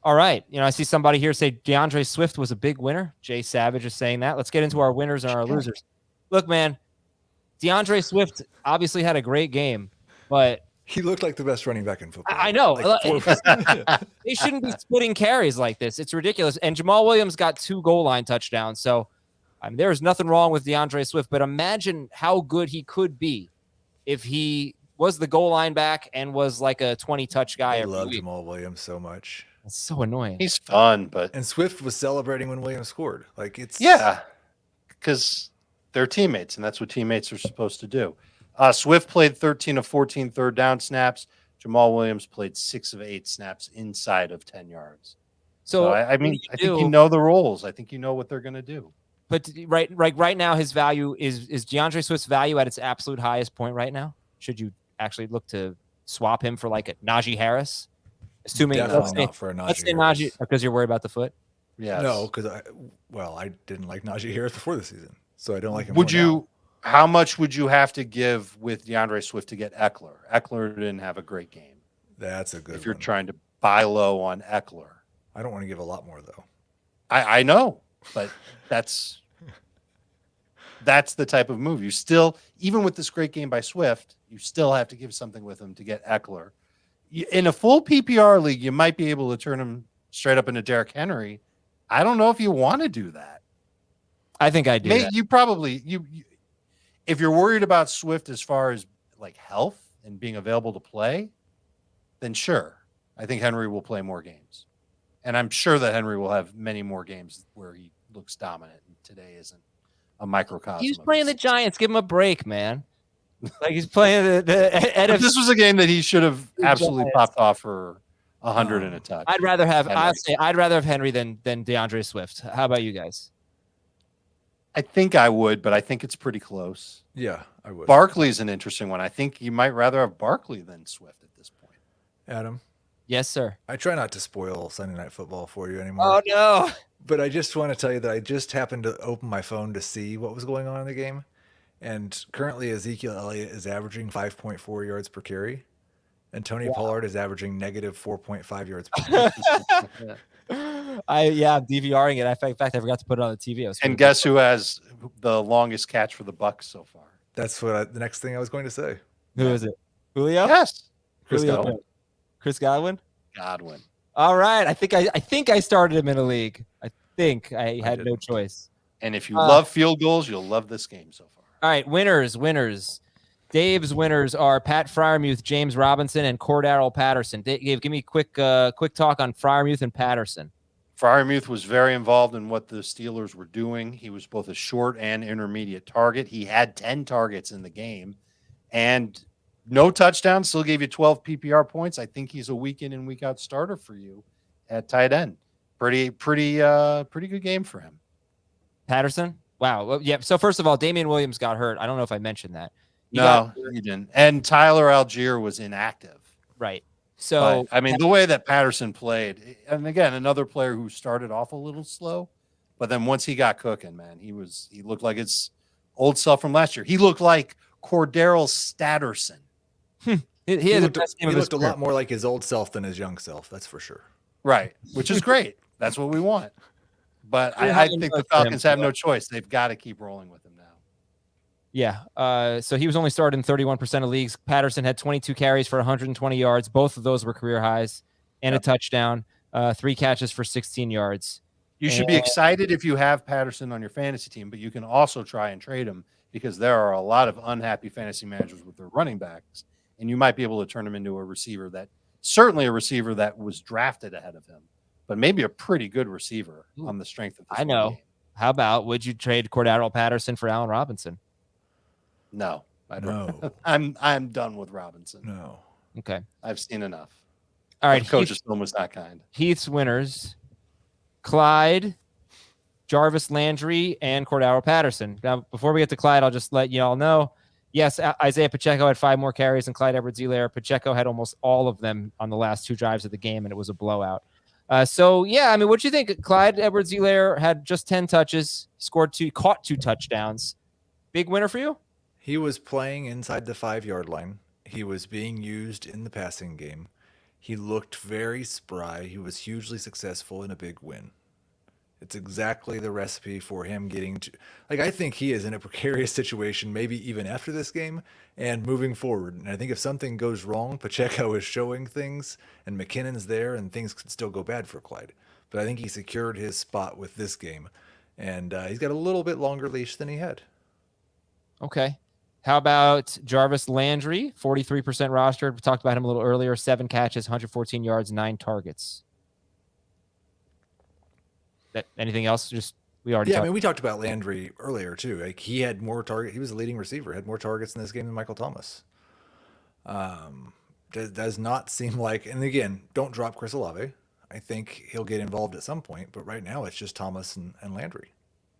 All right. I see somebody here say Deandre Swift was a big winner. Jay Savage is saying that. Let's get into our winners and our losers. Look, man, Deandre Swift obviously had a great game, but he looked like the best running back in football. I know. They shouldn't be splitting carries like this. It's ridiculous. And Jamal Williams got 2 goal line touchdowns. So, there's nothing wrong with Deandre Swift, but imagine how good he could be if he was the goal line back and was like a 20-touch guy. I love Jamal Williams so much. It's so annoying. He's fun, and Swift was celebrating when Williams scored. Because they're teammates, and that's what teammates are supposed to do. Swift played 13 of 14 third down snaps. Jamal Williams played 6 of 8 snaps inside of 10 yards. So I think you know the roles. I think you know what they're going to do. But right now, his value is DeAndre Swift's value at its absolute highest point right now. Should you actually look to swap him for like a Najee Harris? Assuming not for a Najee because you're worried about the foot. Yeah. No, because I didn't like Najee Harris before the season, so I don't like him. How much would you have to give with DeAndre Swift to get Eckler? Eckler didn't have a great game. That's a good. If you're trying to buy low on Eckler, I don't want to give a lot more though. I know, but that's the type of move. You still, even with this great game by Swift, you still have to give something with him to get Eckler. In a full PPR league, you might be able to turn him straight up into Derrick Henry. I don't know if you want to do that. I think I do. You probably if you're worried about Swift as far as like health and being available to play, then sure. I think Henry will play more games. And I'm sure that Henry will have many more games where he looks dominant. And today isn't a microcosm. He's playing the Giants. Give him a break, man. Like he's playing the NFC. This was a game that he should have absolutely popped off for 100 and a touch. I'd rather have Henry than DeAndre Swift. How about you guys? I think I would, but I think it's pretty close. Yeah, I would. Barkley's an interesting one. I think you might rather have Barkley than Swift at this point. Adam? Yes, sir. I try not to spoil Sunday Night Football for you anymore. Oh, no. But I just want to tell you that I just happened to open my phone to see what was going on in the game. And currently Ezekiel Elliott is averaging 5.4 yards per carry. And Tony Pollard is averaging negative 4.5 yards per carry. I'm DVRing it. In fact, I forgot to put it on the TV. And guess who has the longest catch for the Bucs so far? That's what the next thing I was going to say. Who is it? Julio? Yes. Chris Godwin? Godwin. All right. I think I started him in a league. I think I had no choice. And if you love field goals, you'll love this game so far. All right. Winners. Dave's winners are Pat Freiermuth, James Robinson, and Cordarrelle Patterson. Dave, give me a quick talk on Freiermuth and Patterson. Freiermuth was very involved in what the Steelers were doing. He was both a short and intermediate target. He had 10 targets in the game and no touchdowns, still gave you 12 PPR points. I think he's a week in and week out starter for you at tight end. Pretty good game for him. Patterson? Wow. Well, yeah. So first of all, Damian Williams got hurt. I don't know if I mentioned that. He didn't. And Tyler Algier was inactive. Right. So, but, the way that Patterson played, and again, another player who started off a little slow, but then once he got cooking, man, he looked like his old self from last year. He looked like Cordarrelle Patterson. He looked a lot more like his old self than his young self. That's for sure. Right. Which is great. That's what we want. But I think the Falcons have no choice. They've got to keep rolling with him now. Yeah. So he was only started in 31% of leagues. Patterson had 22 carries for 120 yards. Both of those were career highs and a touchdown, 3 catches for 16 yards. You should be excited if you have Patterson on your fantasy team, but you can also try and trade him because there are a lot of unhappy fantasy managers with their running backs, and you might be able to turn him into a receiver that was drafted ahead of him, but maybe a pretty good receiver on the strength of this game. How about, would you trade Cordarrelle Patterson for Allen Robinson? No, I don't. No. I'm done with Robinson. No. Okay. I've seen enough. All right. The coach's film was not kind. Heath's winners: Clyde, Jarvis Landry, and Cordarrelle Patterson. Now, before we get to Clyde, I'll just let you all know. Yes, Isaiah Pacheco had 5 more carries than Clyde Edwards-Helaire. Pacheco had almost all of them on the last 2 drives of the game, and it was a blowout. What do you think? Clyde Edwards-Helaire had just 10 touches, caught 2 touchdowns. Big winner for you? He was playing inside the 5-yard line. He was being used in the passing game. He looked very spry. He was hugely successful in a big win. It's exactly the recipe for him getting to, like, I think he is in a precarious situation, maybe even after this game and moving forward. And I think if something goes wrong, Pacheco is showing things and McKinnon's there and things could still go bad for Clyde. But I think he secured his spot with this game. And he's got a little bit longer leash than he had. Okay. How about Jarvis Landry, 43% rostered? We talked about him a little earlier. 7 catches, 114 yards, 9 targets. Anything else? Just we already. Yeah, I mean, we talked about Landry earlier too. Like he had more target. He was the leading receiver. Had more targets in this game than Michael Thomas. Does not seem like. And again, don't drop Chris Olave. I think he'll get involved at some point. But right now, it's just Thomas and Landry.